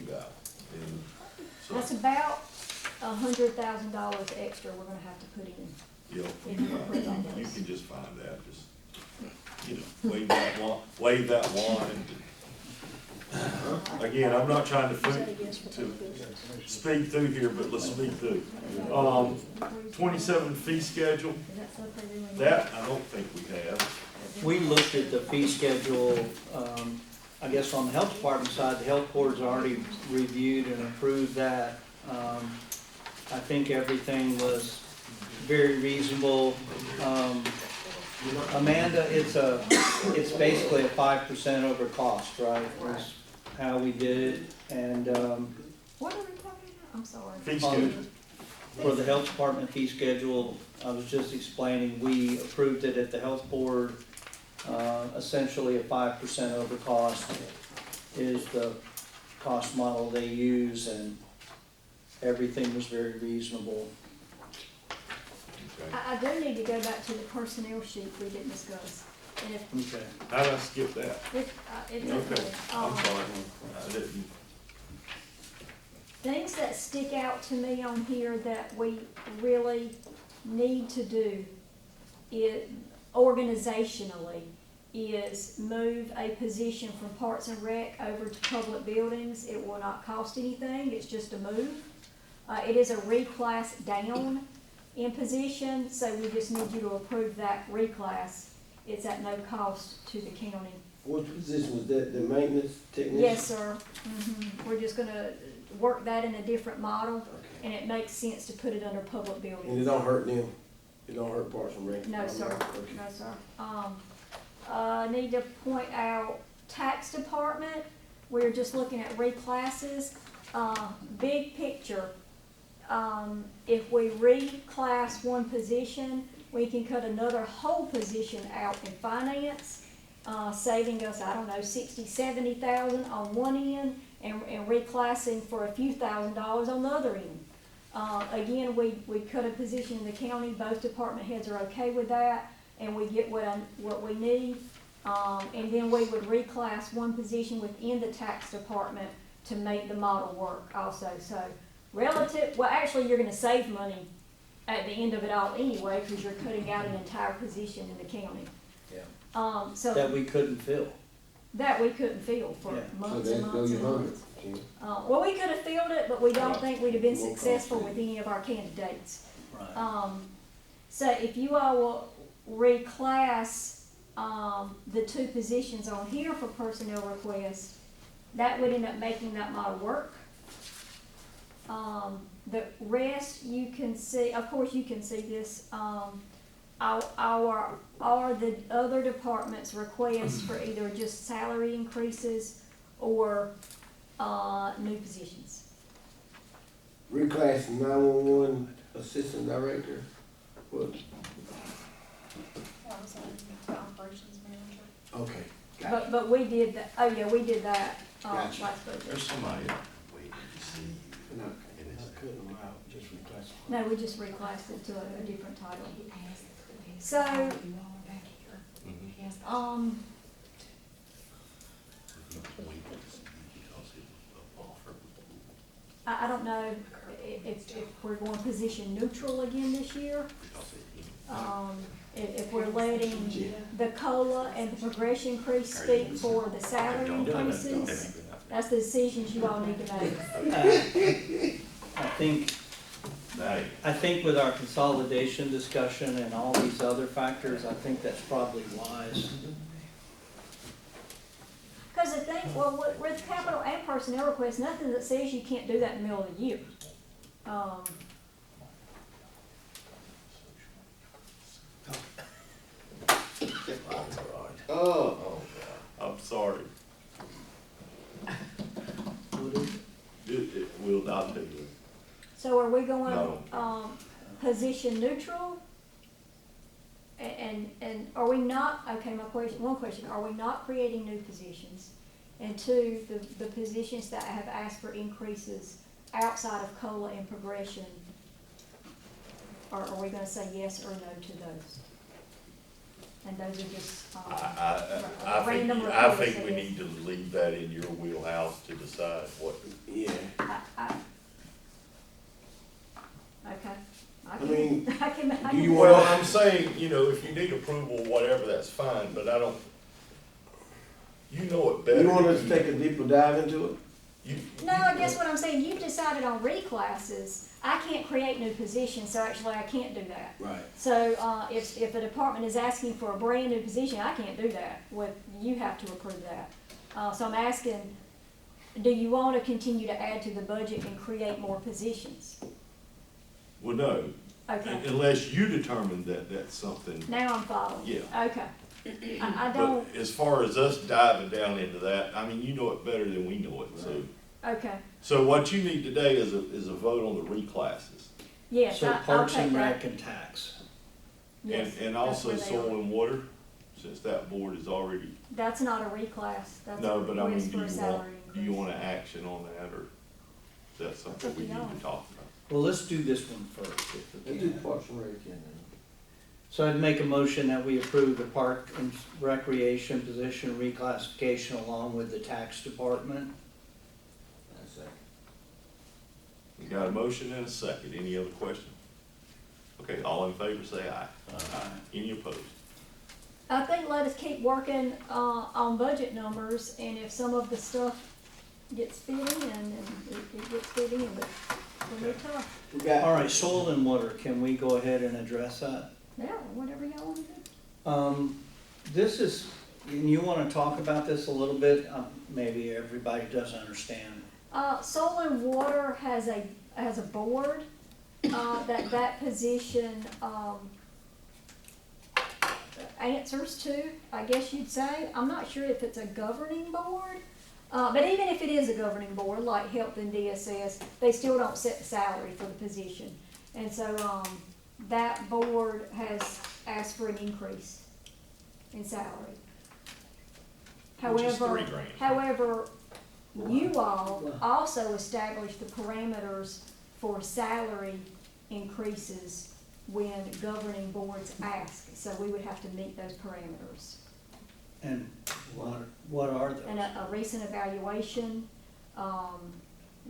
got. And so, That's about $100,000 extra we're gonna have to put in. you know, if you approve all you those. can just find that, just, you know, wave that wand. Again, I'm not trying to speak through here, but let's speak through. 27 fee schedule, Is that something we need? that I don't think we have. We looked at the fee schedule, I guess on the health department side, the health board's already reviewed and approved that. I think everything was very reasonable. Amanda, it's basically a 5% over cost, right? Is how we did it, and, What are we talking about? I'm sorry. Fee schedule. for the health department fee schedule, I was just explaining, we approved it at the health board. Essentially a 5% over cost is the cost model they use, and everything was very reasonable. Okay. I do need to go back to the personnel sheet we didn't discuss. And if, Okay. How did I skip that? it's Okay, okay. I'm sorry, I didn't. Things that stick out to me on here that we really need to do it organizationally is move a position from Parks and Rec over to Public Buildings. It will not cost anything, it's just a move. It is a reclass down in position, so we just need you to approve that reclass. It's at no cost to the county. What position was that, the maintenance technician? Yes, sir. We're just gonna work that in a different model, and it makes sense to put it under Public And it Buildings. don't hurt them? It don't hurt Parks and Rec? No, sir. Okay. No, sir. Need to point out tax department, we're just looking at reclasses. Big picture, if we reclass one position, we can cut another whole position out in finance, saving us, I don't know, 60, 70,000 on one end, and reclassing for a few $1,000s on the other end. Again, we cut a position in the county, both department heads are okay with that, and we get what we need. And then we would reclass one position within the tax department to make the model work also. So relative, well, actually, you're gonna save money at the end of it all anyway, because you're cutting out an entire position in the county. Yeah. So That we couldn't fill. that we couldn't fill for Yeah. So months that's and go months your and 100, months. Jim. Well, we could have filled it, but we don't Right. think we'd have been More successful costly. with any of our candidates. Right. So if you all will reclass, the two positions on here for personnel requests, that would end up making that model work. The rest you can see, of course you can see this, our the other departments' requests for either just salary increases or, new positions. Reclass 911 assistant director, what, That was the operations manager. okay, got it. But we did that, oh yeah, we did that, Gotcha. last budget. There's somebody waiting to see you. Not cutting them out, just reclass. No, we just reclassed it to a different title. So, Mhm. I don't know if we're going position neutral again this year. If we're letting the COLA and the progression increase speak for the salary increases, that's the decisions you all need to make. I think with our consolidation discussion and all these other factors, I think that's probably wise. Because the thing, well, with capital and personnel requests, nothing that says you can't do that in the middle of the year. Oh, I'm sorry. Would it? It will not do it. So are we going, No. position neutral? And are we not, okay, one question, are we not creating new positions? And two, the positions that have asked for increases outside of COLA and progression, are we gonna say yes or no to those? And those are just, I random think we requests, need to leave that in your wheelhouse to decide what, yeah, Do you Well, want, I'm saying, if you need approval, whatever, that's fine, but I don't, you know it better. you want us to take a deeper dive into it? No, I guess what I'm saying, you've decided on reclasses, I can't create new positions, so actually I can't do that. Right. So, if a department is asking for a brand new position, I can't do that, you have to approve that. So I'm asking, do you wanna continue to add to the budget and create more positions? Well, no, Okay, unless you determine that that's something. now I'm following. Yeah. Okay. I don't, But as far as us diving down into that, I mean, you know it better than we know it, so. okay, So what you need today is a vote on the reclasses. yes, So I'll Parks take and that, Rec and tax. yes. And that's also where they soil are. and water, since that board is already, That's not a reclass, that's a no, but I mean, request for a salary do you increase. want action on that, or is that something up we to need y'all. to talk about? Well, let's do this one first, if we Let's do can. Parks and Rec again So I'd make a motion that we approve the Park and Recreation position reclassification along with the tax department. then. We got a motion and a second, any other questions? Okay, all in favor, say aye. Aye. Any opposed? I think let us keep working, on budget numbers, and if some of the stuff gets fit in, and it gets fit in, but we'll be tough. We got. All right, soil and water, can we go ahead and address that? Yeah, whatever y'all wanna do. This is, and you wanna talk about this a little bit? Maybe everybody doesn't understand. Soil and Water has a board, that position, answers to, I guess you'd say. I'm not sure if it's a governing board, but even if it is a governing board, like Health and DSS, they still don't set the salary for the position. And so, that board has asked for an increase in salary. Which is However, $3,000. however, you all also established the parameters for salary increases when governing boards ask, so we would have to meet those parameters. And what are those? And a recent evaluation,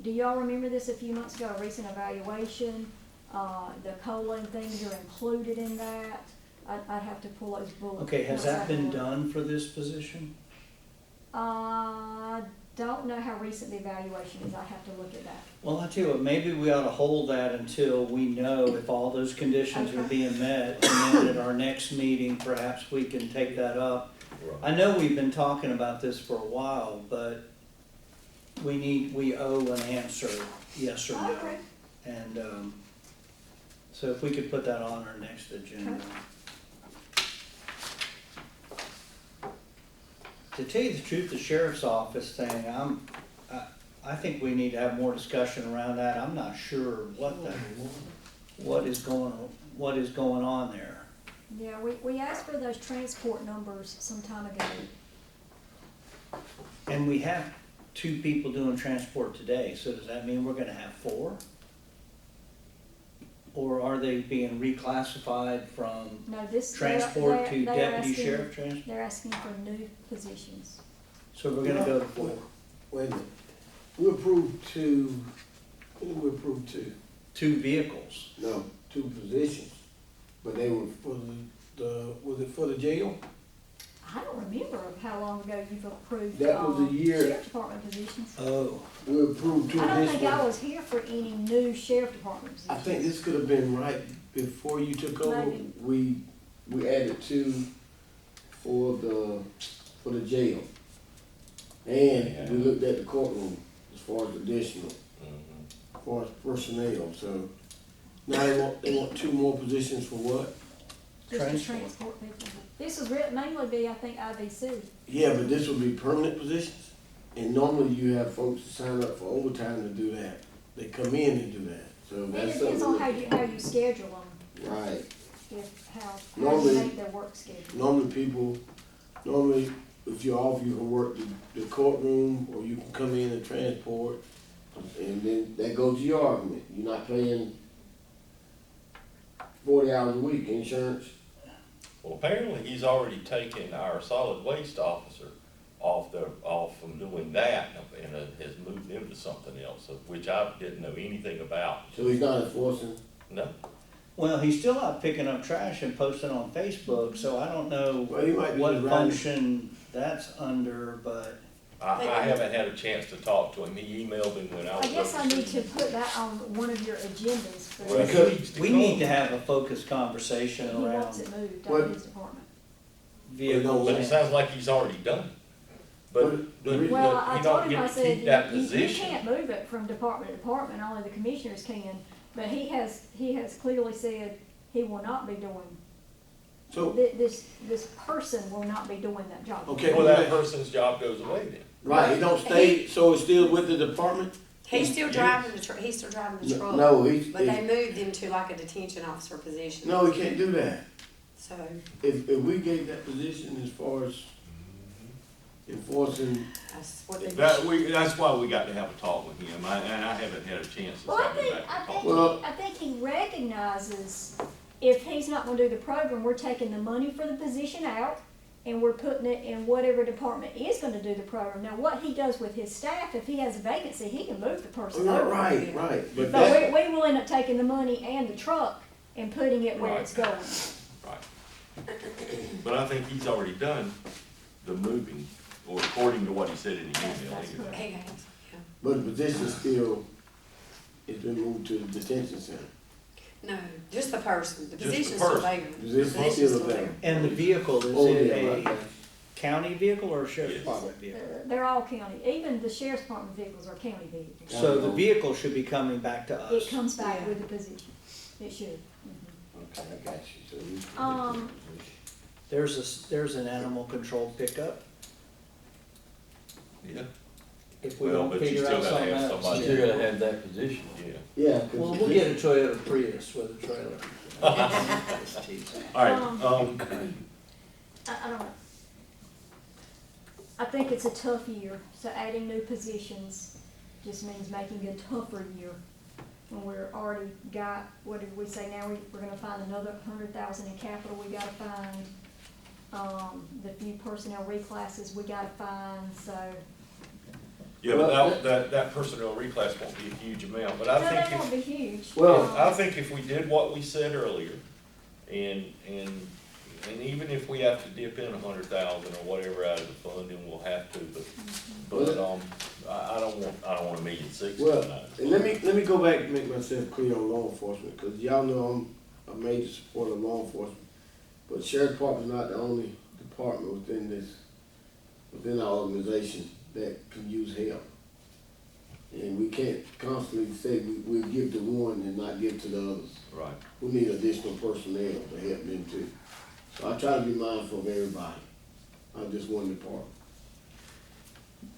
do y'all remember this a few months ago, a recent evaluation? The COLA and things are included in that. I'd have to pull those bullets. Okay, has that been done for this position? Don't know how recent the evaluation is, I have to look at that. Well, I tell you what, maybe we ought to hold that until we know if all those conditions are Okay. being met, and then at our next meeting, perhaps we can take that up. I know we've been talking about this for a while, but we owe an answer, yes or no. Okay. And, so if we could put that on our next agenda. Okay. To tell you the truth, the sheriff's office thing, I think we need to have more discussion around that. I'm not sure what is going on there. Yeah, we asked for those transport numbers some time ago. And we have 2 people doing transport today, so does that mean we're gonna have 4? Or are they being reclassified from No, this. transport to they're deputy asking- sheriff transport? They're asking for new positions. So we're gonna go to 4. Wait a minute. We approved two, what did we approve two? 2 vehicles. No, 2 positions. But they were for was it for the jail? I don't remember how long ago you've approved, That was a year. sheriff department positions. Oh, We approved 2 I don't think I additional. was here for any new sheriff department I positions. think this could have been right before you took over. Maybe. We added 2 for the jail. And we looked at the courtroom as far as additional, as far as personnel, so. Now they want 2 more positions for what? Just to transport. transport people. This was mainly be, I think, IVC. Yeah, but this would be permanent positions. And normally you have folks that sign up for overtime to do that. They come in and do that, so It that's depends on something. how you schedule them, Right. how you Normally- make their work schedule. Normally, if you're off, you can work the courtroom, or you can come in and transport. And then that goes to your argument. You're not paying 40 hours a week insurance. Well, apparently he's already taken our solid waste officer off from doing that and has moved him to something else, of which I didn't know anything about. So he's not enforcing. No, Well, he's still out picking up trash and posting on Facebook, so I don't know Well, he might be what just riding. function that's under, but I haven't had a chance to talk to him. He emailed me when I was. I guess I need to overseas. put that on one of your agendas for Well, this. he needs to we come. need to have a focused conversation He wants around it moved What- out of his department. vehicles. But it and- sounds like he's already done it. But Well, I he told don't him, I get to said, keep that you position. can't move it from department to department, only the commissioners can. But he has clearly said he will not be doing, So, this person will not be doing that job. okay, Well, that person's job goes away then. right, he don't stay, so it's still with the department? He's still driving the truck, he's still driving the truck. No, he's, But they moved him to like a detention officer position. no, he can't do that. So, If we gave that position as far as enforcing, that's what they. That's why we got to have a talk with him, and I haven't had a chance to Well, I sit think, back I and think, talk. Well- I think he recognizes if he's not gonna do the program, we're taking the money for the position out and we're putting it in whatever department is gonna do the program. Now, what he does with his staff, if he has a vacancy, he can move the person over. right, but But that, we will end up taking the money and the truck and putting it where Right. it's going. Right. But I think he's already done the moving, or according to what he said in the email That's anyway. Hey, guys, yeah. but the position still, it's been moved to the detention center. No, just the person, the Just the position's still person. there. Position's Position's still there. And the vehicle, Oh, is yeah, it a right. county vehicle or a sheriff's Yes. department vehicle? They're all county, even the sheriff's department vehicles are county vehicles. So the vehicle should be coming back to It us. comes back Yeah. with the position. It should. Mhm. Okay, I got you, so you. There's an animal control pickup. Yeah, If we well, don't but you figure still out gotta something have else. somebody. You're gonna have that position. Yeah. Yeah. 'cause Well, the we'll get a Toyota Prius with a trailer. Just teasing. All right, I don't know. I think it's a tough year, so adding new positions just means making a tougher year. When we're already got, what did we say now, we're gonna find another 100,000 in capital we gotta find. The few personnel reclasses we gotta find, so. yeah, but that personnel reclass won't be a huge amount, but I No, think they won't if, be huge. Well, I think if we did what we said earlier, and even if we have to dip in 100,000 or whatever out of the fund, then we'll have to, but, I don't want $1.6 million well, tonight. and let me go back and make myself clear on law enforcement, cause y'all know I'm a major supporter of law enforcement. But sheriff department's not the only department within our organization that can use help. And we can't constantly say we'll give to one and not give to the others. Right. We need additional personnel to help them too. So I try to be mindful of everybody, not just one department.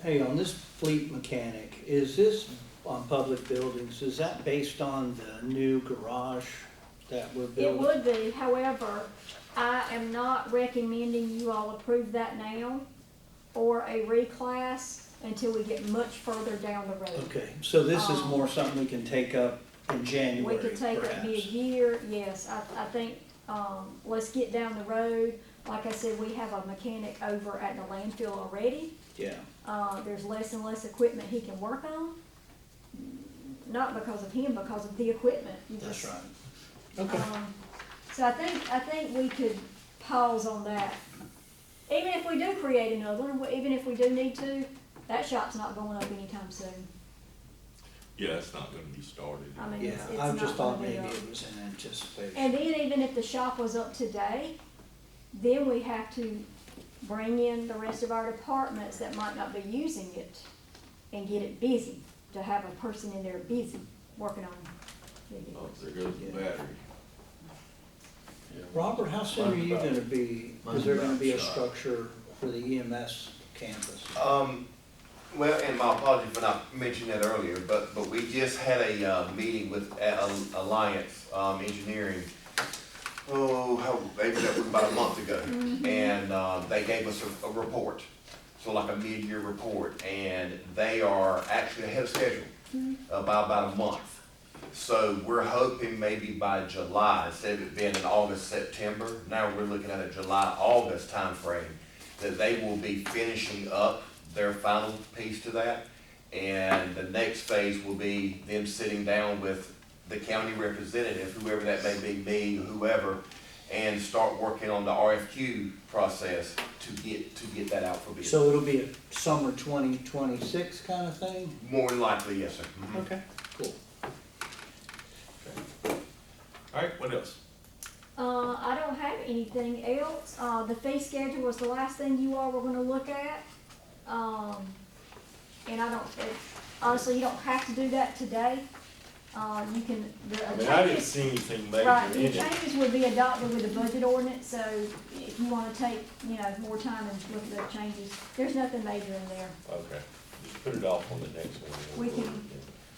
Hey, on this fleet mechanic, is this on public buildings, is that based on the new garage that we're It building? would be, however, I am not recommending you all approve that now or a reclass until we get much further down the road. Okay, so this is more something we can take up in We January could take it, be a perhaps? year, yes, I think, let's get down the road. Like I said, we have a mechanic over at the landfill already. Yeah, There's less and less equipment he can work on. Not because of him, because of the equipment. You that's just- right. Okay, So I think we could pause on that. Even if we do create another one, even if we do need to, that shop's not going up anytime soon. Yeah, it's not gonna be started. I mean, yeah, it's I not just thought gonna be maybe up. it was in anticipation. And then even if the shop was up today, then we have to bring in the rest of our departments that might not be using it and get it busy, to have a person in there busy, working on Oh, vehicles. there goes the battery. Robert, how soon are you gonna be, is there gonna be a Mine's about structure for the EMS campus? Well, and my apologies for not mentioning that earlier, but we just had a meeting with Alliance Engineering. Maybe that was about a month ago, and they gave us a report, so like a mid-year report, and they are actually ahead of schedule by about a month. So we're hoping maybe by July, instead of it being in August, September, now we're looking at a July, August timeframe, that they will be finishing up their final piece to that. And the next phase will be them sitting down with the county representative, whoever that may be, me, whoever, and start working on the RFQ process to get that out for bid. So it'll be a summer 2026 kind of thing? More than likely, yes, sir. Mhm. Okay, cool. All right, what else? I don't have anything else. The fee schedule was the last thing you all were gonna look at. And I don't, honestly, you don't have to do that today. You can, the I mean, I didn't changes, see anything major right, in the it. changes would be adopted with the budget ordinance, so if you wanna take, more time and look at the changes, there's nothing major in there. Okay, just put it off on the next one. We can-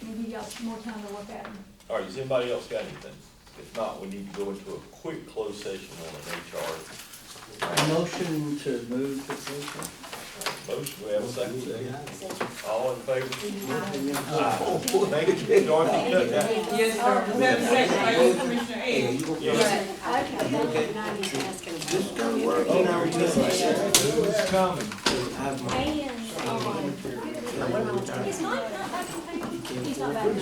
We'll give y'all more time to look at them. All right, does anybody else got anything? If not, we need to go into a quick closed session on an HR. Motion to move to closed Motion, we have a second. All in favor? session? Thank you, Dorothy. Yes, sir. Madam Secretary, Commissioner Ayers. Yes. Okay. Now he's asking about. This gonna work in our Who's coming? And, is Mike not back in town? He's not back in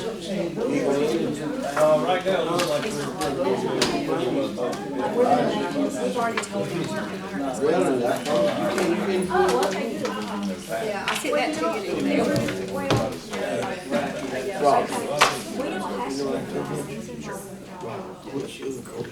town. Right now, it looks like We've already told him. Oh, okay, good. Yeah, I sent that to you in Well, email. okay. We don't have to. What's your code?